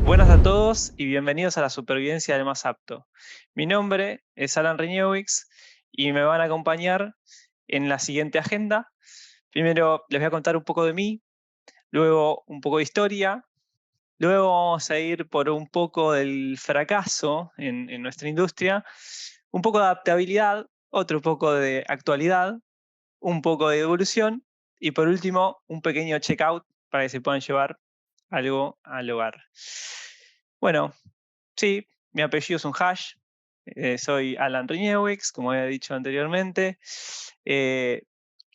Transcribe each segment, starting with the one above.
Buenas a todos y bienvenidos a la supervivencia del más apto. Mi nombre es Alan Reñewix y me van a acompañar en la siguiente agenda. Primero les voy a contar un poco de mí, luego un poco de historia, luego vamos a ir por un poco del fracaso en nuestra industria, un poco de adaptabilidad, otro poco de actualidad, un poco de evolución y por último un pequeño checkout para que se puedan llevar algo al hogar. Bueno, sí, mi apellido es un hash. Soy Alan Reñewix, como había dicho anteriormente. eh,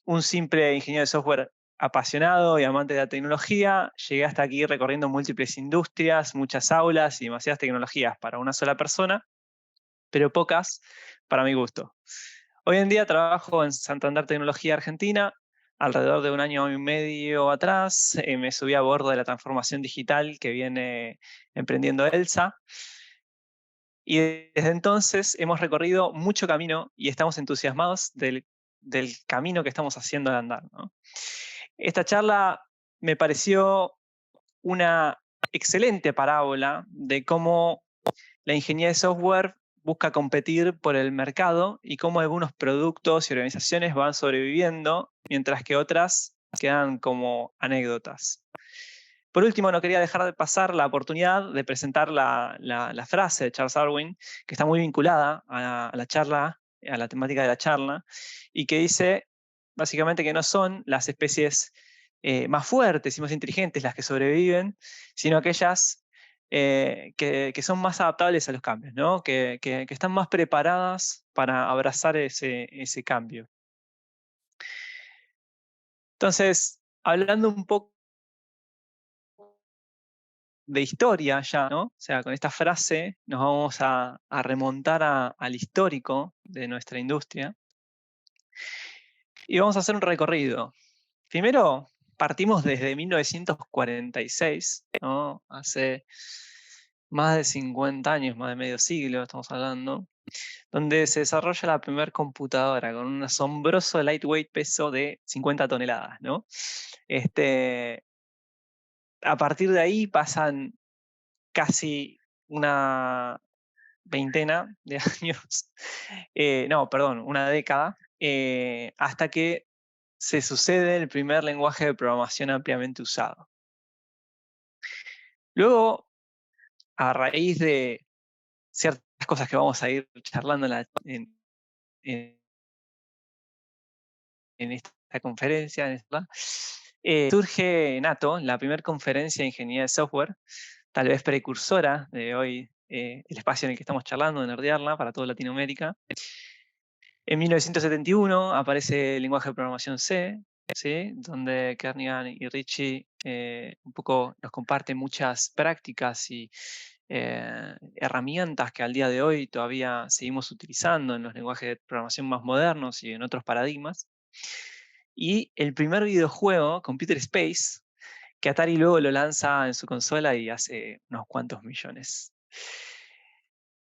un simple ingeniero de software apasionado y amante de la tecnología. Llegué hasta aquí recorriendo múltiples industrias, muchas aulas y demasiadas tecnologías para una sola persona, pero pocas para mi gusto. Hoy en día trabajo en Santander Tecnología Argentina. Alrededor de un año y medio atrás me subí a bordo de la transformación digital que viene emprendiendo Elsa. Y desde entonces hemos recorrido mucho camino y estamos entusiasmados del camino que estamos haciendo al andar, ¿no? Esta charla me pareció una excelente parábola de cómo la ingeniería de software busca competir por el mercado y cómo algunos productos y organizaciones van sobreviviendo mientras que otras quedan como anécdotas. Por último, no quería dejar de pasar la oportunidad de presentar la frase de Charles Darwin, que está muy vinculada a la charla, a la temática de la charla, y que dice básicamente que no son las especies más fuertes y más inteligentes las que sobreviven, sino aquellas que son más adaptables a los cambios, ¿no? Que están más preparadas para abrazar ese cambio. Entonces, hablando un poco de historia ya, ¿no? O sea, con esta frase nos vamos a remontar al histórico de nuestra industria y vamos a hacer un recorrido. Primero, partimos desde 1946, ¿no? Hace más de 50 años, más de medio siglo, estamos hablando, donde se desarrolla la primera computadora con un asombroso lightweight peso de 50 toneladas, ¿no? Este, a partir de ahí pasan casi una veintena de años, no, perdón, una década, hasta que se sucede el primer lenguaje de programación ampliamente usado. Luego, a raíz de ciertas cosas que vamos a ir charlando en- en esta conferencia, surge NATO, la primera conferencia de ingeniería de software, tal vez precursora de hoy, el espacio en el que estamos charlando, de Nerdearla, para toda Latinoamérica. En 1971 aparece el lenguaje de programación C, ¿sí? Donde Kernighan y Ritchie un poco nos comparten muchas prácticas y herramientas que al día de hoy todavía seguimos utilizando en los lenguajes de programación más modernos y en otros paradigmas. Y el primer videojuego, Computer Space, que Atari luego lo lanza en su consola y hace unos cuantos millones.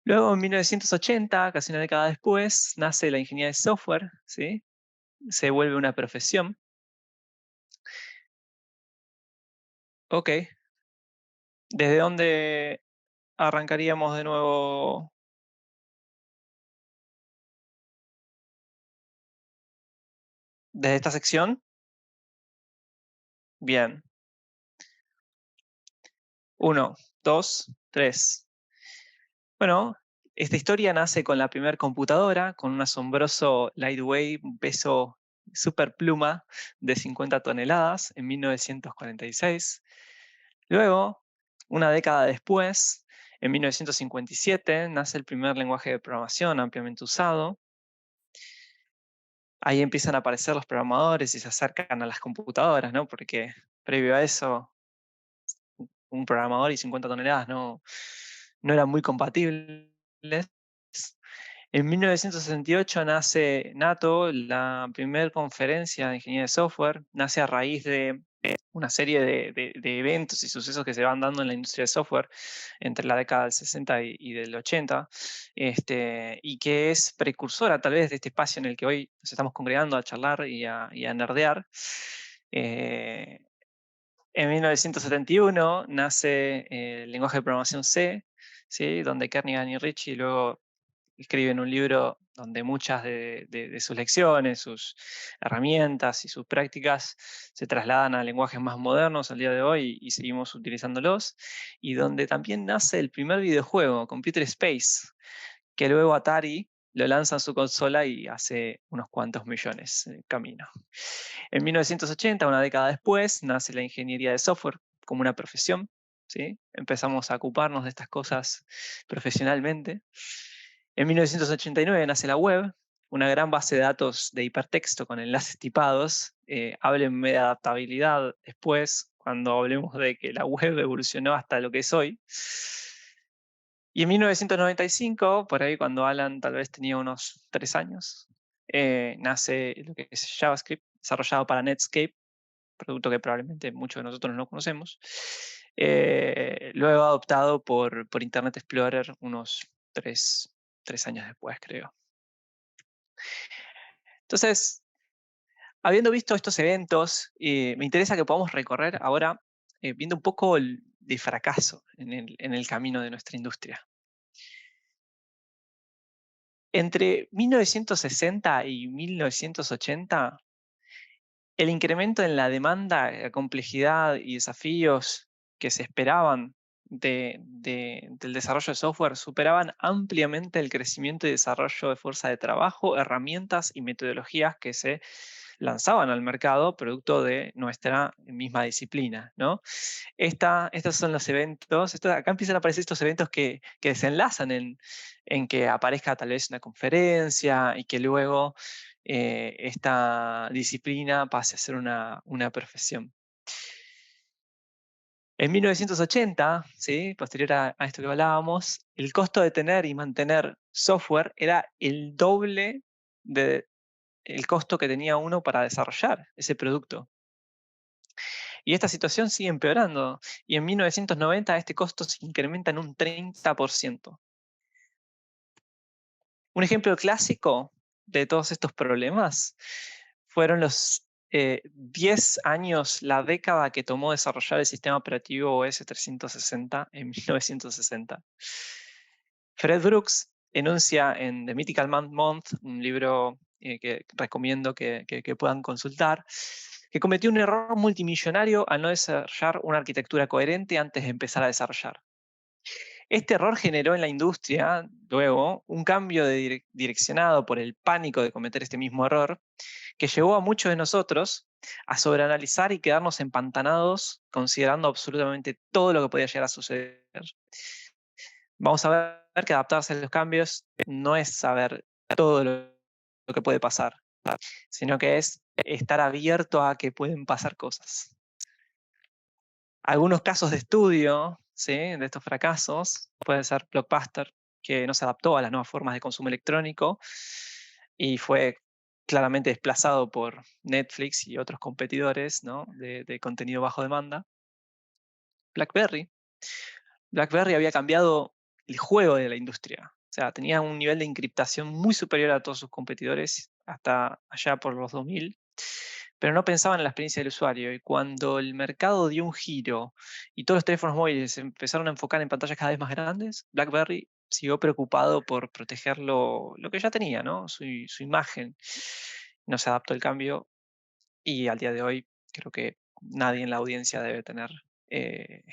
Luego, en 1980, casi una década después, nace la ingeniería de software, ¿sí? Se vuelve una profesión. Ok, ¿desde dónde arrancaríamos de nuevo? ¿Desde esta sección? Bien. Uno, dos, tres. Bueno, esta historia nace con la primera computadora, con un asombroso lightweight, un peso super pluma de 50 toneladas en 1946. Luego, una década después, en 1957, nace el primer lenguaje de programación ampliamente usado. Ahí empiezan a aparecer los programadores y se acercan a las computadoras, ¿no? Porque previo a eso, un programador y 50 toneladas no eran muy compatibles. En 1968 nace NATO, la primera conferencia de ingeniería de software, nace a raíz de una serie de eventos y sucesos que se van dando en la industria de software entre la década del 60 y del 80, y que es precursora tal vez de este espacio en el que hoy nos estamos congregando a charlar y a nerdear. Eh, En 1971 nace el lenguaje de programación C, ¿sí? Donde Kernighan y Ritchie luego escriben un libro donde muchas de sus lecciones, sus herramientas y sus prácticas se trasladan a lenguajes más modernos al día de hoy y seguimos utilizándolos, y donde también nace el primer videojuego, Computer Space, que luego Atari lo lanza en su consola y hace unos cuantos millones en camino. En 1980, una década después, nace la ingeniería de software como una profesión, ¿sí? Empezamos a ocuparnos de estas cosas profesionalmente. En 1989 nace la web, una gran base de datos de hipertexto con enlaces tipados. Háblenme de adaptabilidad después, cuando hablemos de que la web evolucionó hasta lo que es hoy. Y en 1995, por ahí cuando Alan tal vez tenía unos 3 años, nace lo que es JavaScript, desarrollado para Netscape, producto que probablemente muchos de nosotros no conocemos. Luego adoptado por Internet Explorer unos 3 años después, creo. Entonces, habiendo visto estos eventos, me interesa que podamos recorrer ahora viendo un poco de fracaso en el camino de nuestra industria. Entre 1960 y 1980, el incremento en la demanda, la complejidad y desafíos que se esperaban del desarrollo de software superaban ampliamente el crecimiento y desarrollo de fuerza de trabajo, herramientas y metodologías que se lanzaban al mercado producto de nuestra misma disciplina, ¿no? Estos son los eventos, acá empiezan a aparecer estos eventos que desenlazan en que aparezca tal vez una conferencia y que luego esta disciplina pase a ser una profesión. En 1980, ¿sí? Posterior a esto que hablábamos, el costo de tener y mantener software era el doble del costo que tenía uno para desarrollar ese producto. Y esta situación sigue empeorando, y en 1990 este costo se incrementa en un 30%. Un ejemplo clásico de todos estos problemas fueron los 10 años, la década que tomó desarrollar el sistema operativo OS 360 en 1960. Fred Brooks enuncia en The Mythical Man Month, un libro que recomiendo que puedan consultar, que cometió un error multimillonario al no desarrollar una arquitectura coherente antes de empezar a desarrollar. Este error generó en la industria, luego, un cambio direccionado por el pánico de cometer este mismo error, que llevó a muchos de nosotros a sobreanalizar y quedarnos empantanados considerando absolutamente todo lo que podía llegar a suceder. Vamos a ver que adaptarse a los cambios no es saber todo lo que puede pasar, sino que es estar abierto a que pueden pasar cosas. Algunos casos de estudio, ¿sí?, de estos fracasos pueden ser Blockbuster, que no se adaptó a las nuevas formas de consumo electrónico y fue claramente desplazado por Netflix y otros competidores, ¿no?, de contenido bajo demanda. BlackBerry. BlackBerry había cambiado el juego de la industria. O sea, tenía un nivel de encriptación muy superior a todos sus competidores hasta allá por los 2000, pero no pensaban en la experiencia del usuario. Y cuando el mercado dio un giro y todos los teléfonos móviles se empezaron a enfocar en pantallas cada vez más grandes, BlackBerry siguió preocupado por proteger lo que ya tenía, ¿no?, su imagen. No se adaptó al cambio y al día de hoy creo que nadie en la audiencia debe tener eh,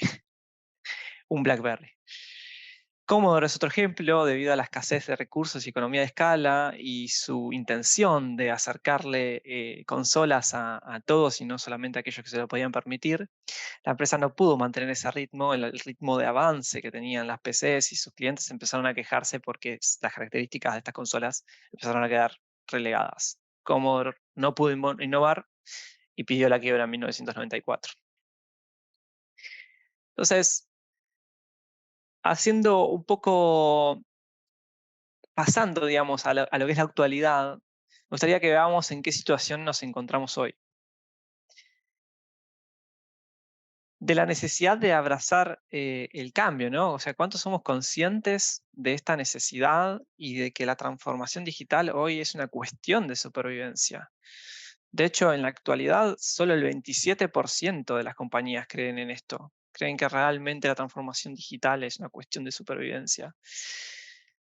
un BlackBerry. Commodore es otro ejemplo, debido a la escasez de recursos y economía de escala y su intención de acercarle consolas a todos y no solamente a aquellos que se lo podían permitir. La empresa no pudo mantener ese ritmo, el ritmo de avance que tenían las PCs, y sus clientes empezaron a quejarse porque las características de estas consolas empezaron a quedar relegadas. Commodore no pudo innovar y pidió la quiebra en 1994. Entonces, haciendo un poco, pasando, digamos, a lo que es la actualidad, me gustaría que veamos en qué situación nos encontramos hoy. De la necesidad de abrazar el cambio, ¿no? O sea, ¿cuántos somos conscientes de esta necesidad y de que la transformación digital hoy es una cuestión de supervivencia? De hecho, en la actualidad, solo el 27% de las compañías creen en esto. Creen que realmente la transformación digital es una cuestión de supervivencia.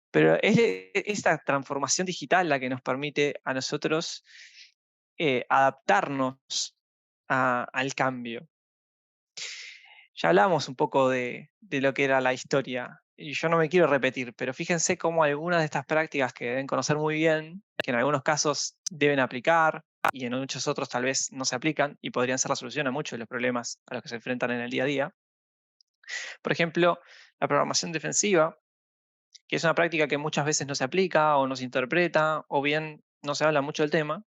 Pero es esta transformación digital la que nos permite a nosotros adaptarnos al cambio. Ya hablamos un poco de lo que era la historia y yo no me quiero repetir, pero fíjense cómo algunas de estas prácticas que deben conocer muy bien, que en algunos casos deben aplicar y en muchos otros tal vez no se aplican y podrían ser la solución a muchos de los problemas a los que se enfrentan en el día a día. Por ejemplo, la programación defensiva, que es una práctica que muchas veces no se aplica o no se interpreta o bien no se habla mucho del tema,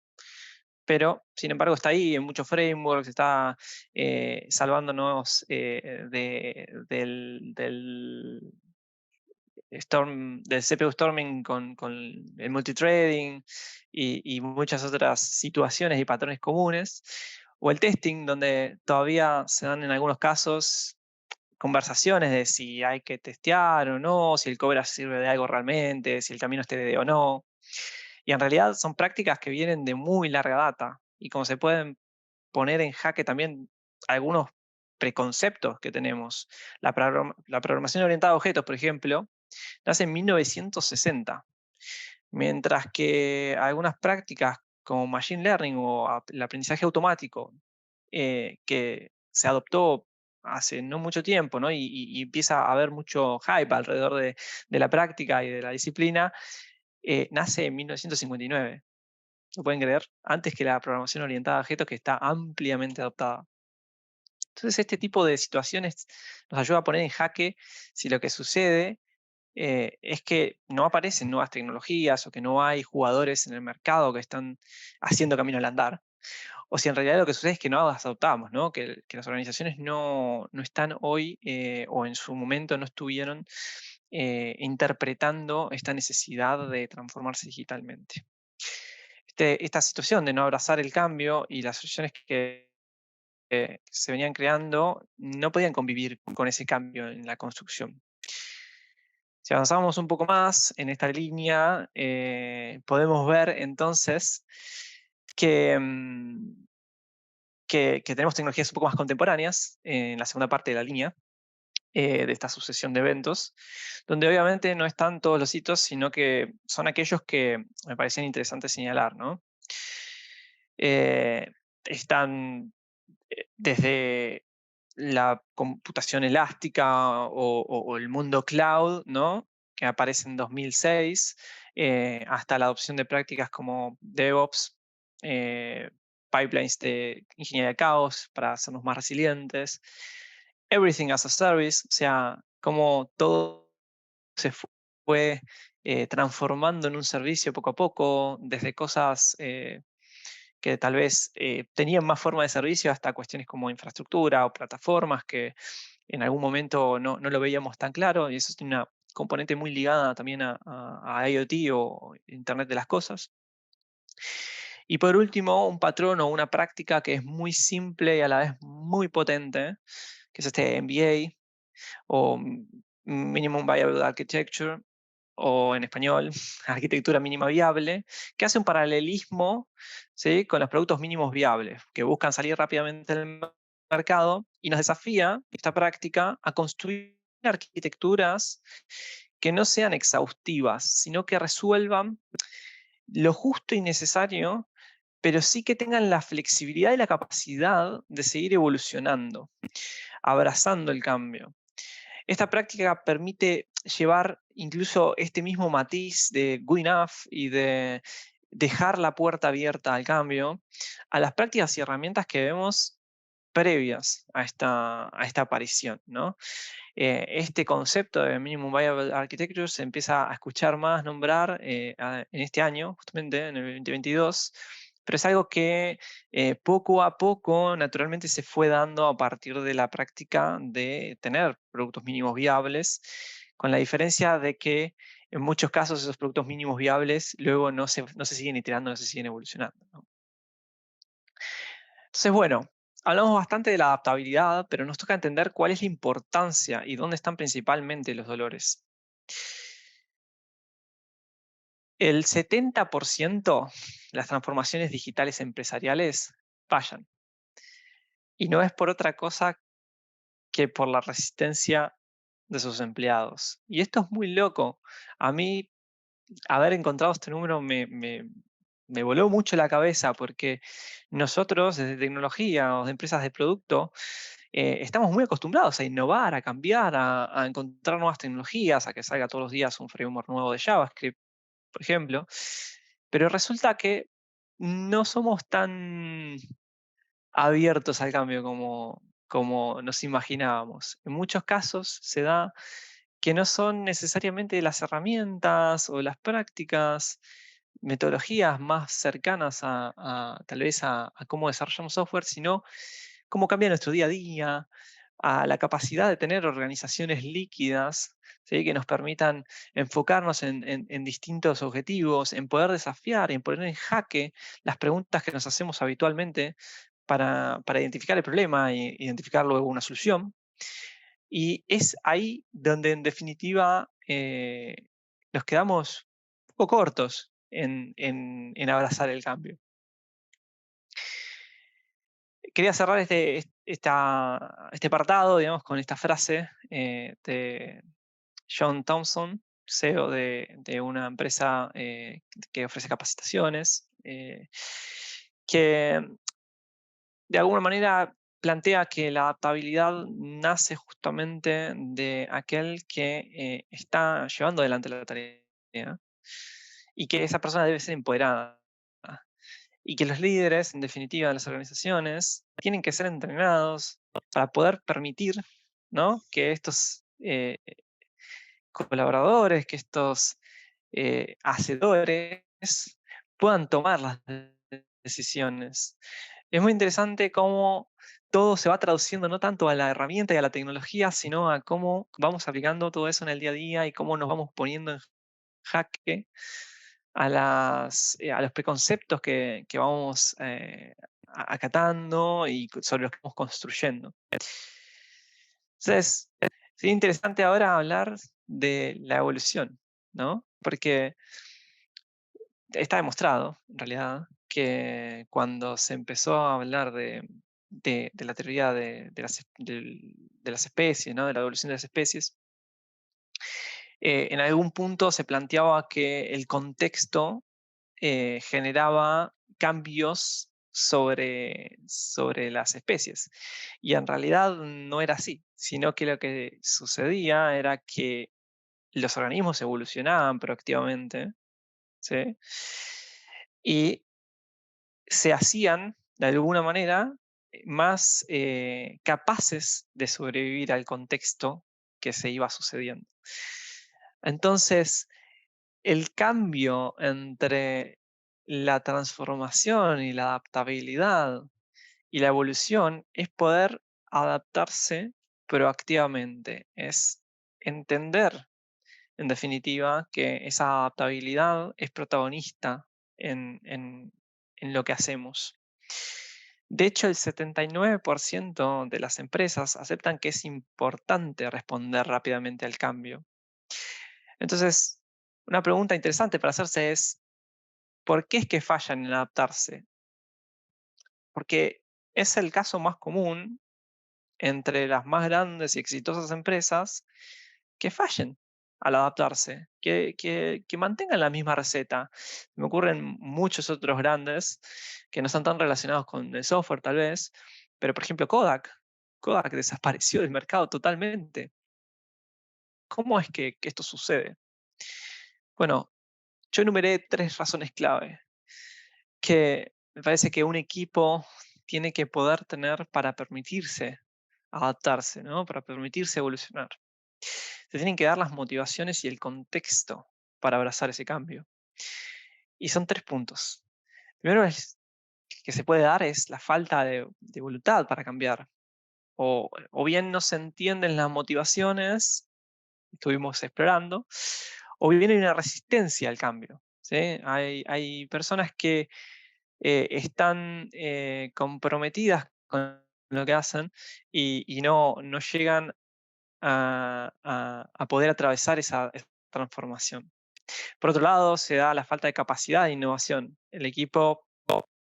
pero sin embargo está ahí en muchos frameworks, está salvándonos del CPU storming con el multithreading y muchas otras situaciones y patrones comunes, o el testing, donde todavía se dan en algunos casos conversaciones de si hay que testear o no, si el cover sirve de algo realmente, si el camino es TDD o no. Y en realidad son prácticas que vienen de muy larga data y como se pueden poner en jaque también algunos preconceptos que tenemos. La programación orientada a objetos, por ejemplo, nace en 1960, mientras que algunas prácticas como Machine Learning o el aprendizaje automático, que se adoptó hace no mucho tiempo, ¿no? Y empieza a haber mucho hype alrededor de la práctica y de la disciplina, nace en 1959. ¿Lo pueden creer? Antes que la programación orientada a objetos, que está ampliamente adoptada. Entonces, este tipo de situaciones nos ayuda a poner en jaque si lo que sucede es que no aparecen nuevas tecnologías o que no hay jugadores en el mercado que están haciendo camino al andar. O si en realidad lo que sucede es que no las adoptamos, ¿no? Que las organizaciones no están hoy o en su momento no estuvieron interpretando esta necesidad de transformarse digitalmente. Esta situación de no abrazar el cambio y las soluciones que se venían creando no podían convivir con ese cambio en la construcción. Si avanzamos un poco más en esta línea, podemos ver entonces que, que tenemos tecnologías un poco más contemporáneas en la segunda parte de la línea de esta sucesión de eventos, donde obviamente no están todos los hitos, sino que son aquellos que me parecen interesantes señalar, ¿no? Están desde la computación elástica o el mundo cloud, ¿no? Que aparece en 2006, hasta la adopción de prácticas como DevOps, pipelines de ingeniería de caos para hacernos más resilientes, everything as a service, o sea, como todo se fue transformando en un servicio poco a poco, desde cosas que tal vez tenían más forma de servicio hasta cuestiones como infraestructura o plataformas que en algún momento no lo veíamos tan claro, y eso tiene una componente muy ligada también a IoT o Internet de las Cosas. Y por último, un patrón o una práctica que es muy simple y a la vez muy potente, que es este MBA o Minimum Viable Architecture, o en español, arquitectura mínima viable, que hace un paralelismo, ¿sí?, con los productos mínimos viables, que buscan salir rápidamente del mercado y nos desafía esta práctica a construir arquitecturas que no sean exhaustivas, sino que resuelvan lo justo y necesario, pero sí que tengan la flexibilidad y la capacidad de seguir evolucionando, abrazando el cambio. Esta práctica permite llevar incluso este mismo matiz de good enough y de dejar la puerta abierta al cambio a las prácticas y herramientas que vemos previas a esta aparición, ¿no? Este concepto de Minimum Viable Architecture se empieza a escuchar más, nombrar en este año, justamente en el 2022, pero es algo que poco a poco naturalmente se fue dando a partir de la práctica de tener productos mínimos viables, con la diferencia de que en muchos casos esos productos mínimos viables luego no se siguen iterando, no se siguen evolucionando, ¿no? Entonces, bueno, hablamos bastante de la adaptabilidad, pero nos toca entender cuál es la importancia y dónde están principalmente los dolores. El 70% de las transformaciones digitales empresariales fallan. Y no es por otra cosa que por la resistencia de sus empleados. Y esto es muy loco. A mí, haber encontrado este número me voló mucho la cabeza porque nosotros, desde tecnología o de empresas de producto, estamos muy acostumbrados a innovar, a cambiar, a encontrar nuevas tecnologías, a que salga todos los días un framework nuevo de JavaScript, por ejemplo. Pero resulta que no somos tan abiertos al cambio como nos imaginábamos. En muchos casos se da que no son necesariamente las herramientas o las prácticas, metodologías más cercanas tal vez a cómo desarrollamos software, sino cómo cambia nuestro día a día, a la capacidad de tener organizaciones líquidas, ¿sí? Que nos permitan enfocarnos en distintos objetivos, en poder desafiar, en poner en jaque las preguntas que nos hacemos habitualmente para identificar el problema e identificar luego una solución. Y es ahí donde en definitiva nos quedamos un poco cortos en abrazar el cambio. Quería cerrar este apartado, digamos, con esta frase de John Thompson, CEO de una empresa que ofrece capacitaciones, que de alguna manera plantea que la adaptabilidad nace justamente de aquel que está llevando adelante la tarea y que esa persona debe ser empoderada. Y que los líderes, en definitiva, de las organizaciones, tienen que ser entrenados para poder permitir, ¿no? Que estos colaboradores, que estos hacedores puedan tomar las decisiones. Es muy interesante cómo todo se va traduciendo no tanto a la herramienta y a la tecnología, sino a cómo vamos aplicando todo eso en el día a día y cómo nos vamos poniendo en jaque a los preconceptos que vamos acatando y sobre los que vamos construyendo. Entonces, sería interesante ahora hablar de la evolución, ¿no? Porque está demostrado, en realidad, que cuando se empezó a hablar de la teoría de las especies, ¿no? De la evolución de las especies, en algún punto se planteaba que el contexto generaba cambios sobre las especies. Y en realidad no era así, sino que lo que sucedía era que los organismos evolucionaban proactivamente, ¿sí? Y se hacían, de alguna manera, más capaces de sobrevivir al contexto que se iba sucediendo. Entonces, el cambio entre la transformación y la adaptabilidad y la evolución es poder adaptarse proactivamente, es entender, en definitiva, que esa adaptabilidad es protagonista en lo que hacemos. De hecho, el 79% de las empresas aceptan que es importante responder rápidamente al cambio. Entonces, una pregunta interesante para hacerse es, ¿por qué es que fallan en adaptarse? Porque es el caso más común entre las más grandes y exitosas empresas que fallen al adaptarse, que mantengan la misma receta. Me ocurren muchos otros grandes que no están tan relacionados con el software tal vez, pero por ejemplo Kodak. Kodak desapareció del mercado totalmente. ¿Cómo es que esto sucede? Bueno, yo enumeré 3 razones clave que me parece que un equipo tiene que poder tener para permitirse adaptarse, ¿no? Para permitirse evolucionar. Se tienen que dar las motivaciones y el contexto para abrazar ese cambio. Y son 3 puntos. Primero que se puede dar es la falta de voluntad para cambiar. O bien no se entienden las motivaciones, estuvimos explorando, o bien hay una resistencia al cambio. ¿Sí? Hay personas que están comprometidas con lo que hacen y no llegan a poder atravesar esa transformación. Por otro lado, se da la falta de capacidad de innovación. El equipo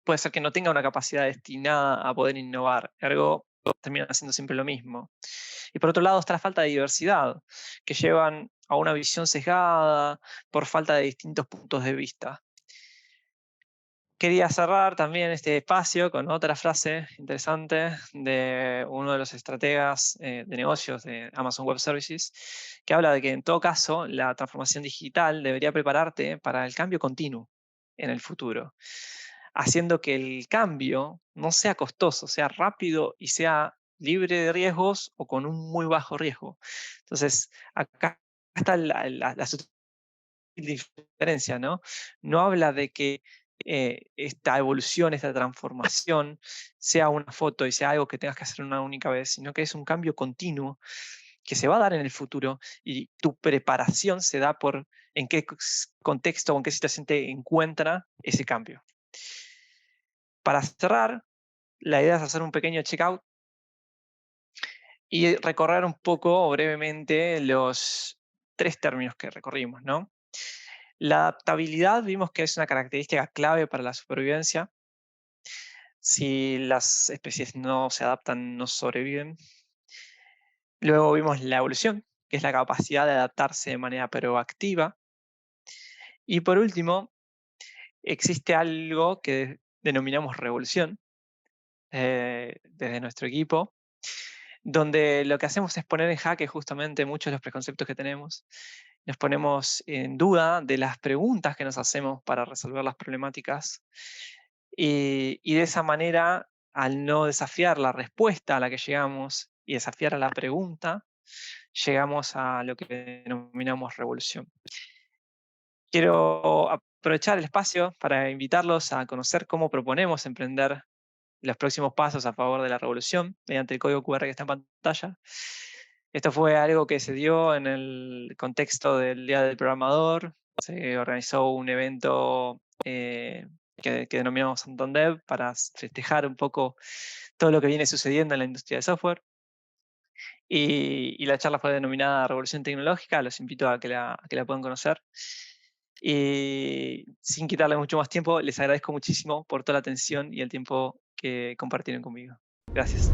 puede ser que no tenga una capacidad destinada a poder innovar, ergo terminan haciendo siempre lo mismo. Y por otro lado está la falta de diversidad, que llevan a una visión sesgada por falta de distintos puntos de vista. Quería cerrar también este espacio con otra frase interesante de uno de los estrategas de negocios de Amazon Web Services, que habla de que en todo caso la transformación digital debería prepararte para el cambio continuo en el futuro, haciendo que el cambio no sea costoso, sea rápido y sea libre de riesgos o con un muy bajo riesgo. Entonces, acá está la sutil diferencia, ¿no? No habla de que esta evolución, esta transformación sea una foto y sea algo que tengas que hacer una única vez, sino que es un cambio continuo que se va a dar en el futuro y tu preparación se da por en qué contexto o en qué situación te encuentra ese cambio. Para cerrar, la idea es hacer un pequeño checkout y recorrer un poco brevemente los tres términos que recorrimos, ¿no? La adaptabilidad vimos que es una característica clave para la supervivencia. Si las especies no se adaptan, no sobreviven. Luego vimos la evolución, que es la capacidad de adaptarse de manera proactiva. Y por último, existe algo que denominamos revolución desde nuestro equipo, donde lo que hacemos es poner en jaque justamente muchos de los preconceptos que tenemos. Nos ponemos en duda de las preguntas que nos hacemos para resolver las problemáticas y de esa manera, al no desafiar la respuesta a la que llegamos y desafiar a la pregunta, llegamos a lo que denominamos revolución. Quiero aprovechar el espacio para invitarlos a conocer cómo proponemos emprender los próximos pasos a favor de la revolución mediante el código QR que está en pantalla. Esto fue algo que se dio en el contexto del Día del Programador. Se organizó un evento que denominamos Santander para festejar un poco todo lo que viene sucediendo en la industria de software. Y la charla fue denominada Revolución Tecnológica. Los invito a que la puedan conocer. Y sin quitarle mucho más tiempo, les agradezco muchísimo por toda la atención y el tiempo que compartieron conmigo. Gracias.